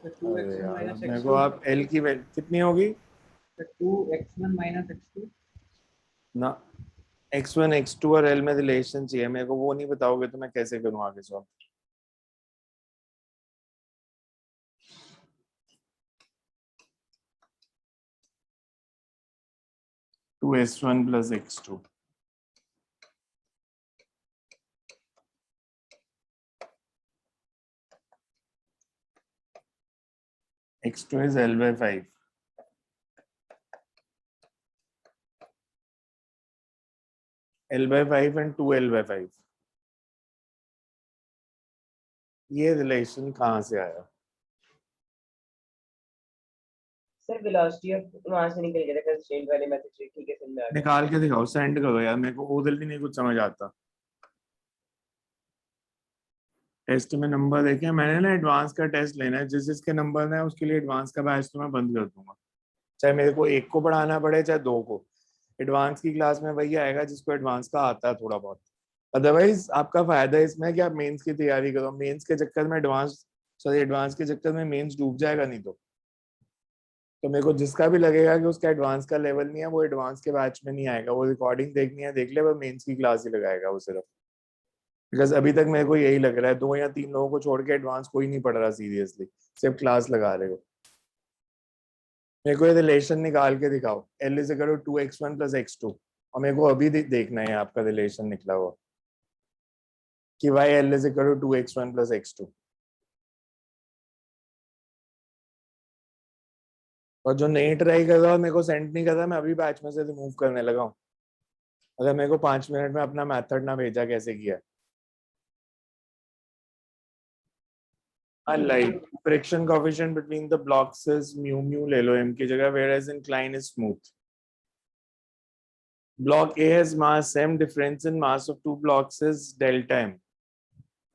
तो अरे 2x1 यार, minus मेरे को x2 आप L की वैल्यू कितनी होगी? तो 2x1 minus x2 ना, x1 x2 और L में रिलेशन चाहिए, मेरे को वो नहीं बताओगे तो मैं कैसे करूं आगे solve? Two S1 plus x2, x2 is L by 5. L by 5 and 2L by 5. ये रिलेशन कहाँ से आया? सर वेलोसिटी ऑफ वहां से निकल गया था कंस्ट्रेंट वाले मेथड से, ठीक है समझ में आ गया. निकाल के दिखाओ, सेंड करो यार, मेरे को उधर भी नहीं कुछ समझ आता. टेस्ट में नंबर देखे मैंने ना, एडवांस का टेस्ट लेना है, जिस जिसके नंबर है उसके लिए एडवांस का बैच तो मैं बंद कर दूंगा, चाहे मेरे को एक को पढ़ाना पड़े चाहे दो को. एडवांस की क्लास में वही आएगा जिसको एडवांस का आता है थोड़ा बहुत. अदरवाइज आपका फायदा इसमें कि आप मेंस की तैयारी करो, मेंस के चक्कर में एडवांस के चक्कर में मेंस डूब जाएगा नहीं तो मेरे को जिसका भी लगेगा कि उसका एडवांस का लेवल नहीं है वो एडवांस के बैच में नहीं आएगा, वो रिकॉर्डिंग देखनी है देख ले, वो मेंस की क्लास ही लगाएगा वो सिर्फ. बिकॉज अभी तक मेरे को यही लग रहा है, 2 या 3 लोगों को छोड़ के एडवांस कोई नहीं पढ़ रहा सीरियसली, सिर्फ क्लास लगा रहे हो. मेरे को ये रिलेशन निकाल के दिखाओ, L is equal to 2x1 plus x2, और मेरे को अभी देखना है आपका रिलेशन निकला हुआ कि y L is equal to 2x1 plus x2. और जो नहीं ट्राई कर रहा और मेरे को सेंड नहीं कर रहा, मैं अभी बैच में से रिमूव करने लगा हूँ. अगर मेरे को 5 मिनट में अपना मेथड ना भेजा कैसे किया? Unlike friction coefficient between the blocks is mu mu ले लो m की जगह, whereas incline is smooth. Block A has mass m, difference in mass of two blocks is delta m.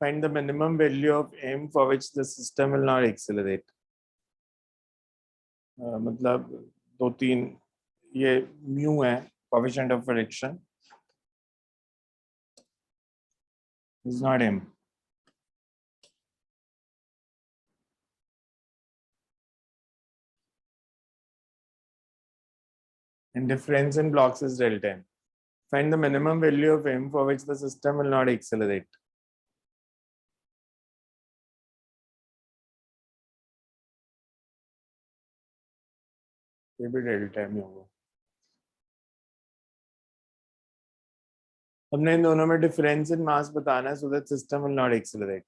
Find the minimum value of m for which the system will not accelerate. मतलब 2-3 ये mu है, coefficient of friction is not m. And difference in blocks is delta m. Find the minimum value of m for which the system will not accelerate. ये भी डेल्टा m होगा. हमने इन दोनों में डिफरेंस इन मास बताना है, so that system will not accelerate.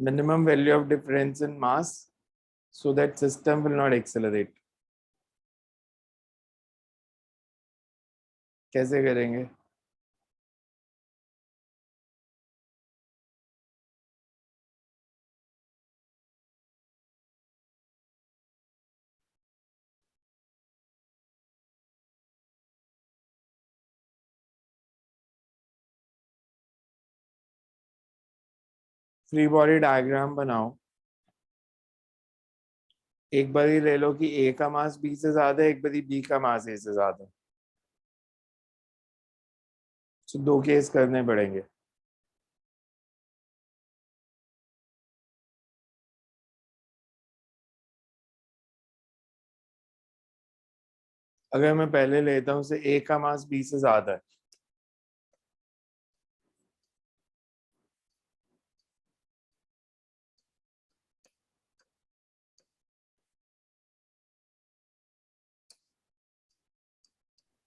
Minimum value of difference in mass so that system will not accelerate. कैसे करेंगे? फ्री बॉडी डायग्राम बनाओ. एक बार ही ले लो कि ए का मास बी से ज्यादा है, एक बार बी का मास ए से ज्यादा है. तो 2 केस करने पड़ेंगे. अगर मैं पहले लेता हूं से ए का मास बी से ज्यादा है,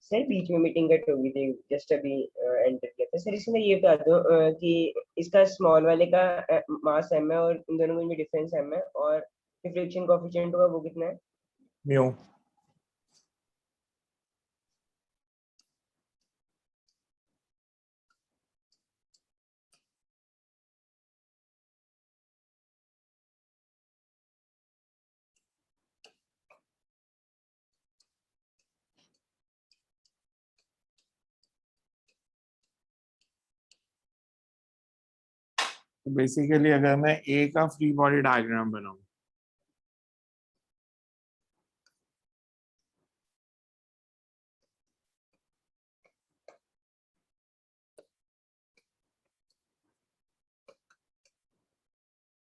सर बीच में मीटिंग कट हो गई थी, जस्ट अभी एंटर किया था सर. इसमें ये बता दो कि इसका स्मॉल वाले का मास m है और इन दोनों में डिफरेंस m है, और रिफ्लेक्शन कोएफिशिएंट होगा वो कितना है? म्यू. तो बेसिकली अगर मैं ए का फ्री बॉडी डायग्राम बनाऊं,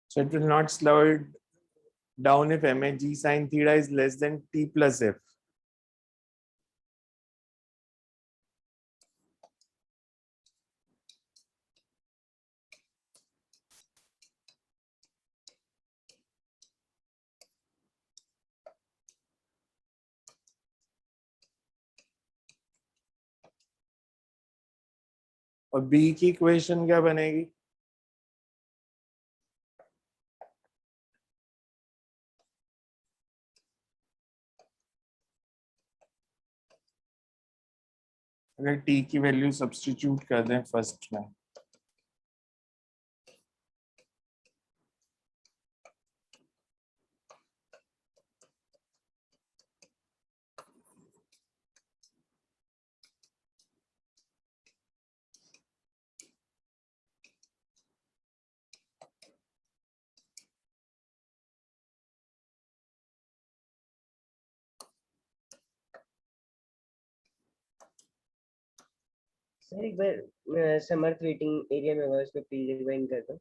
so it will not slow it down if m g sin theta is less than t plus f. और बी की इक्वेशन क्या बनेगी? अगर टी की वैल्यू सब्स्टिट्यूट कर दें फर्स्ट में, सर एक बार समर्थ वेटिंग एरिया में होगा, उसको प्लीज रिवाइंड कर दो.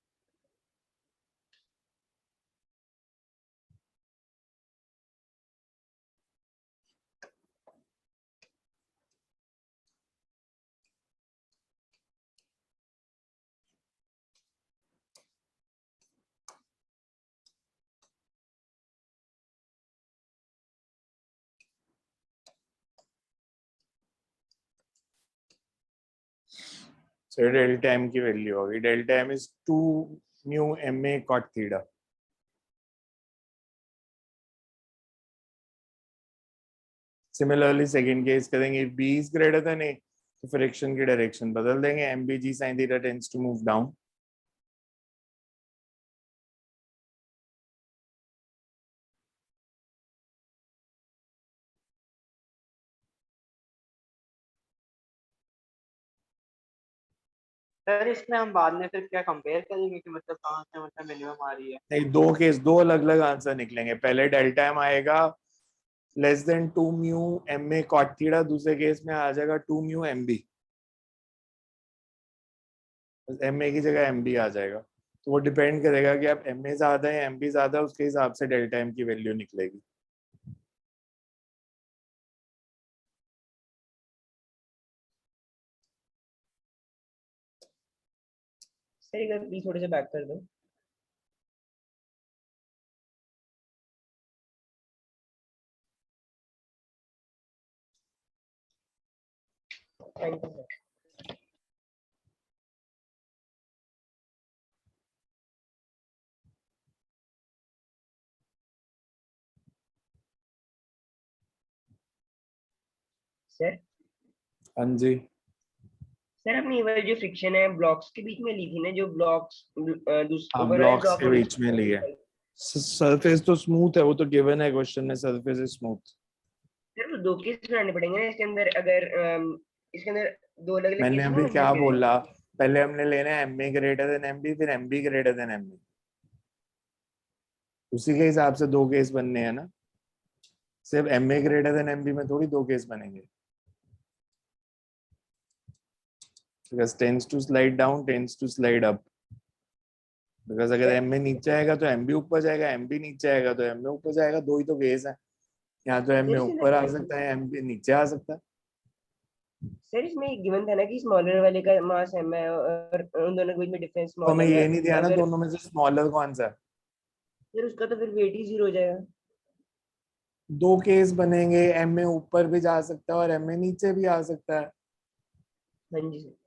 so डेल्टा m की वैल्यू होगी, delta m is 2 mu ma cot theta. Similarly second case करेंगे, if b is greater than a, तो फ्रिक्शन की डायरेक्शन बदल देंगे, mbg sin theta tends to move down. Sir इसमें हम बाद में फिर क्या कंपेयर करेंगे कि मतलब कहाँ से मतलब मिनिमम आ रही है? नहीं, दो अलग अलग आंसर निकलेंगे, पहले डेल्टा एम आएगा less than 2 mu M A cot theta, दूसरे केस में आ जाएगा 2 mu M B, M A की जगह एम बी आ जाएगा, तो वो डिपेंड करेगा कि आप एम ए ज्यादा है एम बी ज्यादा, उसके हिसाब से डेल्टा एम की वैल्यू निकलेगी. सर एक बार प्लीज थोड़े से बैक कर दो. Thank you sir. सर हाँ जी. सर आपने ये वाली जो फ्रिक्शन है ब्लॉक्स के बीच में ली थी ना, जो ब्लॉक्स हाँ, ऊपर वाले ब्लॉक्स ब्लॉक के बीच में ली है. सरफेस तो स्मूथ है, वो तो गिवन है क्वेश्चन में, सरफेस इज स्मूथ. सर वो दो केस बनाने पड़ेंगे ना इसके अंदर, अगर इसके अंदर दो अलग अलग मैंने केस नहीं अभी बन क्या सकते? बोला, पहले हमने लेना है M A greater than M B, फिर M B greater than M B, उसी के हिसाब से दो केस बनने हैं ना, सिर्फ M A greater than M B में थोड़ी दो केस बनेंगे. Because tends to slide down, tends to slide up. Because अगर एम ए नीचे आएगा तो एम बी ऊपर जाएगा, एम बी नीचे आएगा तो एम ए ऊपर जाएगा, दो ही तो केस है. यहाँ तो एम ए ऊपर आ सकता है, एम बी नीचे आ सकता है. सर इसमें गिवन था ना कि स्मॉलर वाले का मास एम है और उन दोनों के बीच में डिफरेंस तो हमें स्मॉलर ये है, नहीं दिया ना अगर दोनों में से स्मॉलर कौन सा है. फिर उसका तो फिर वेट ही 0 हो जाएगा. दो केस बनेंगे, एम ए ऊपर भी जा सकता है और एम ए नीचे भी आ सकता है. हाँ जी sir.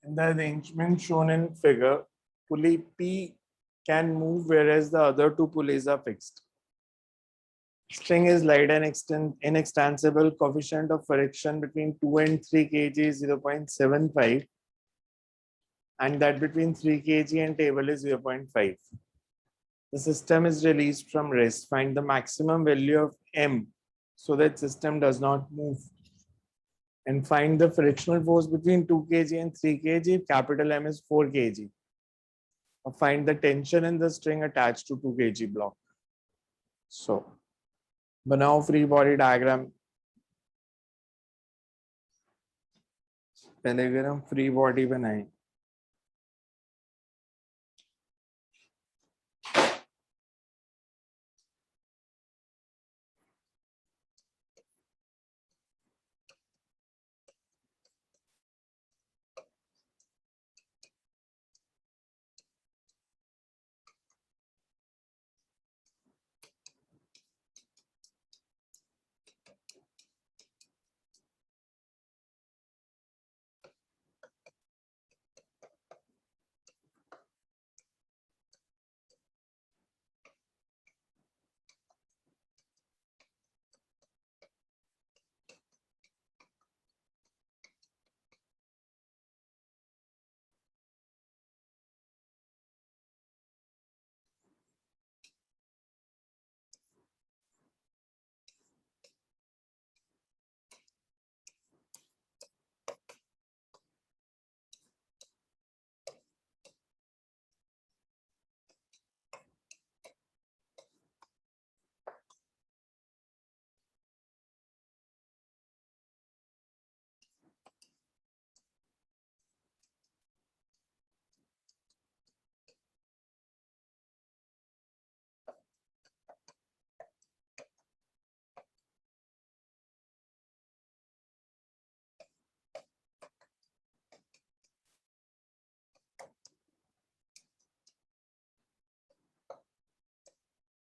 In the arrangement shown in figure, pulley P can move whereas the other two pulleys are fixed. String is light and inextensible. Coefficient of friction between 2 and 3 kg is 0.75, and that between 3 kg and table is 0.5. The system is released from rest. Find the maximum value of M so that system does not move. And find the frictional force between 2 kg and 3 kg if capital M is 4 kg. Or find the tension in the string attached to 2 kg block. So, बनाओ free body diagram. पहले अगर हम free body बनाएं,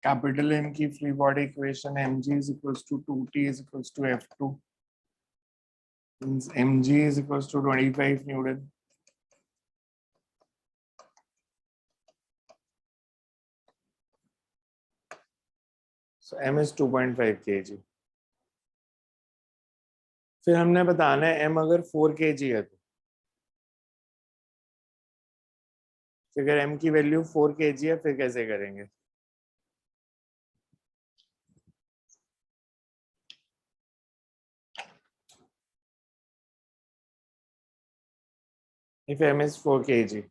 capital M की free body equation mg is equals to 2t is equals to f2 means mg is equals to 25 Newton. So m is 2.5 kg. फिर हमने बताना है m अगर 4 kg है तो अगर m की वैल्यू 4 kg है फिर कैसे करेंगे? If m is 4 kg,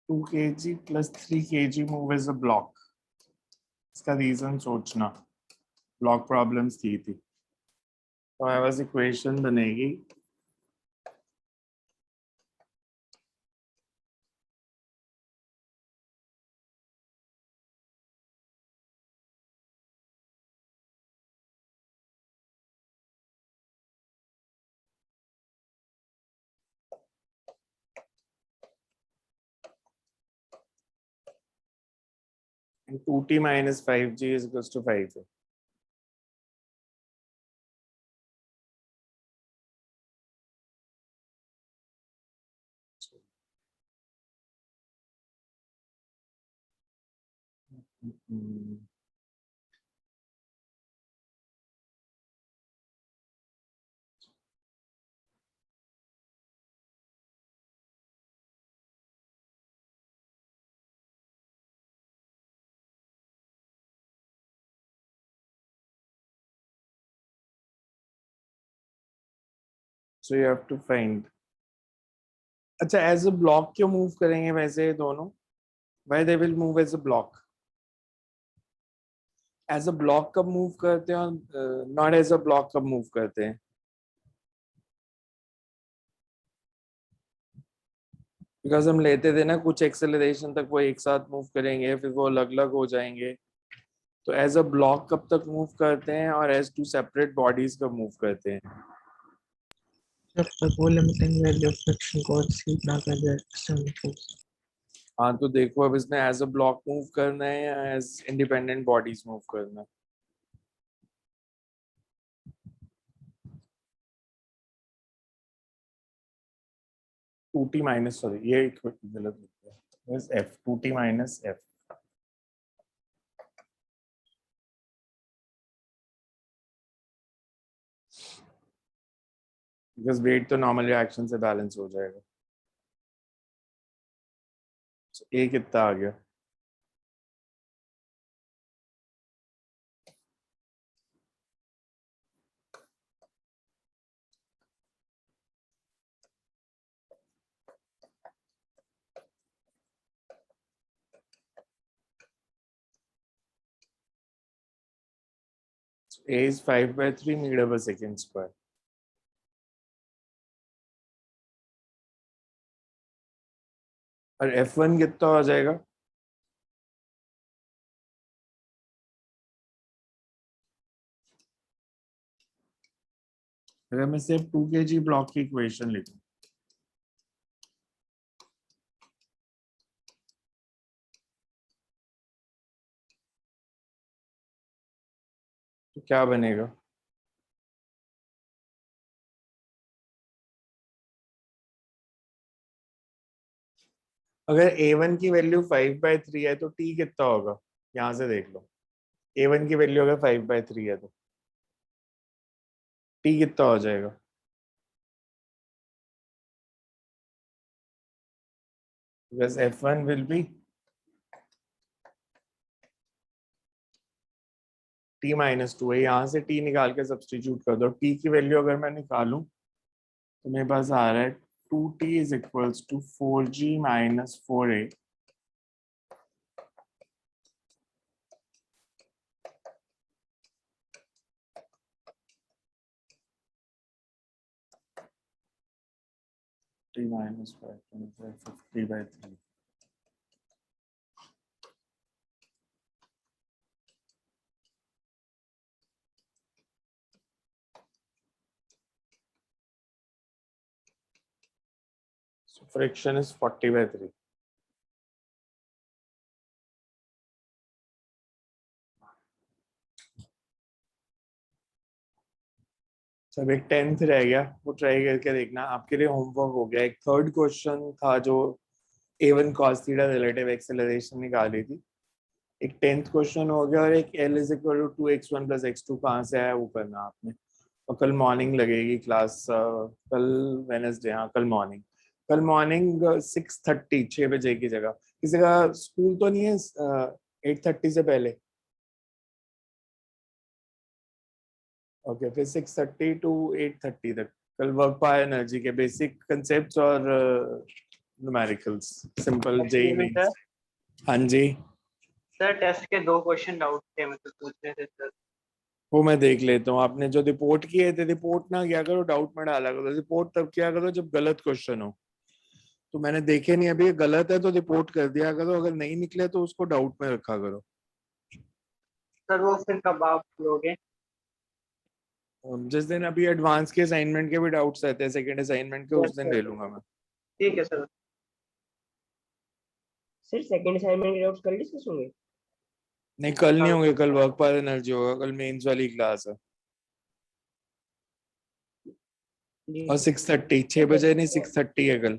two kg plus 3 kg move as a block. इसका रीजन सोचना, ब्लॉक प्रॉब्लम्स थी तो हमारे पास इक्वेशन बनेगी and 2t minus 5g is equals to 5. So you have to find. अच्छा, as a block क्यों move करेंगे वैसे ये दोनों? Why they will move as a block? As a block कब move करते हैं और not as a block कब move करते हैं? Because हम लेते थे ना कुछ acceleration तक वो एक साथ move करेंगे फिर वो अलग अलग हो जाएंगे. तो as a block कब तक move करते हैं और as two separate bodies कब move करते हैं? जब तक वो लिमिटिंग वैल्यू ऑफ फ्रिक्शन को एक्सीड ना कर जाए external force. हाँ तो देखो अब इसने as a block move करना है या as independent bodies move करना है? टू टी माइनस सॉरी ये गलत लिख दिया is F 2t minus F because weight तो नॉर्मल रिएक्शन से बैलेंस हो जाएगा. So, ए कितना आ गया? So, a is 5/3 मीटर पर सेकेंड स्क्वायर. और f1 कितना हो जाएगा? अगर मैं सिर्फ 2 kg ब्लॉक की इक्वेशन लिखूं तो क्या बनेगा? अगर a1 की वैल्यू 5/3 है तो t कितना होगा? यहां से देख लो, a1 की वैल्यू अगर 5/3 है तो t कितना हो जाएगा? Because f1 will be t minus 2 है. यहाँ से t निकाल के सब्सटीट्यूट कर दो. t की वैल्यू अगर मैं निकालूं तो मेरे पास आ रहा है 2t is equals to 4g minus 4a. t minus 5 50/3. Friction is 40/3. सब एक 10th रह गया, वो ट्राई करके देखना, आपके लिए होमवर्क हो गया। एक थर्ड क्वेश्चन था जो a1 cos theta relative acceleration निकाली थी, एक 10th क्वेश्चन हो गया, और एक L is equal to 2x1 + x2 कहाँ से आया वो करना आपने। और कल मॉर्निंग लगेगी क्लास, कल वेडनेसडे, हाँ कल मॉर्निंग 6:30, 6 बजे की जगह। किसी का स्कूल तो नहीं है 8:30 से पहले? ओके, फिर 6:30 to 8:30 तक कल वर्क पावर एनर्जी के बेसिक कंसेप्ट्स और numericals, simple JEE Excuse me, नहीं। sir. हाँ जी, सर टेस्ट के 2 क्वेश्चन डाउट थे, मतलब पूछने थे सर। वो मैं देख लेता हूँ। आपने जो रिपोर्ट किए थे, रिपोर्ट ना किया करो डाउट में डाला करो, रिपोर्ट तब किया करो जब गलत क्वेश्चन हो। तो मैंने देखे नहीं अभी, गलत है तो रिपोर्ट कर दिया करो, अगर नहीं निकले तो उसको डाउट में रखा करो। सर वो फिर कब आप लोगे? और जिस दिन अभी एडवांस के असाइनमेंट के भी डाउट्स रहते हैं, सेकंड असाइनमेंट के, उस दिन ले लूंगा मैं। ठीक है सर। सर सेकंड असाइनमेंट के डाउट्स कल डिस्कस होंगे? नहीं कल नहीं होंगे, कल वर्क पावर एनर्जी होगा, कल मेंस वाली क्लास है। जी और 6:30, 6 बजे नहीं 6:30 है कल।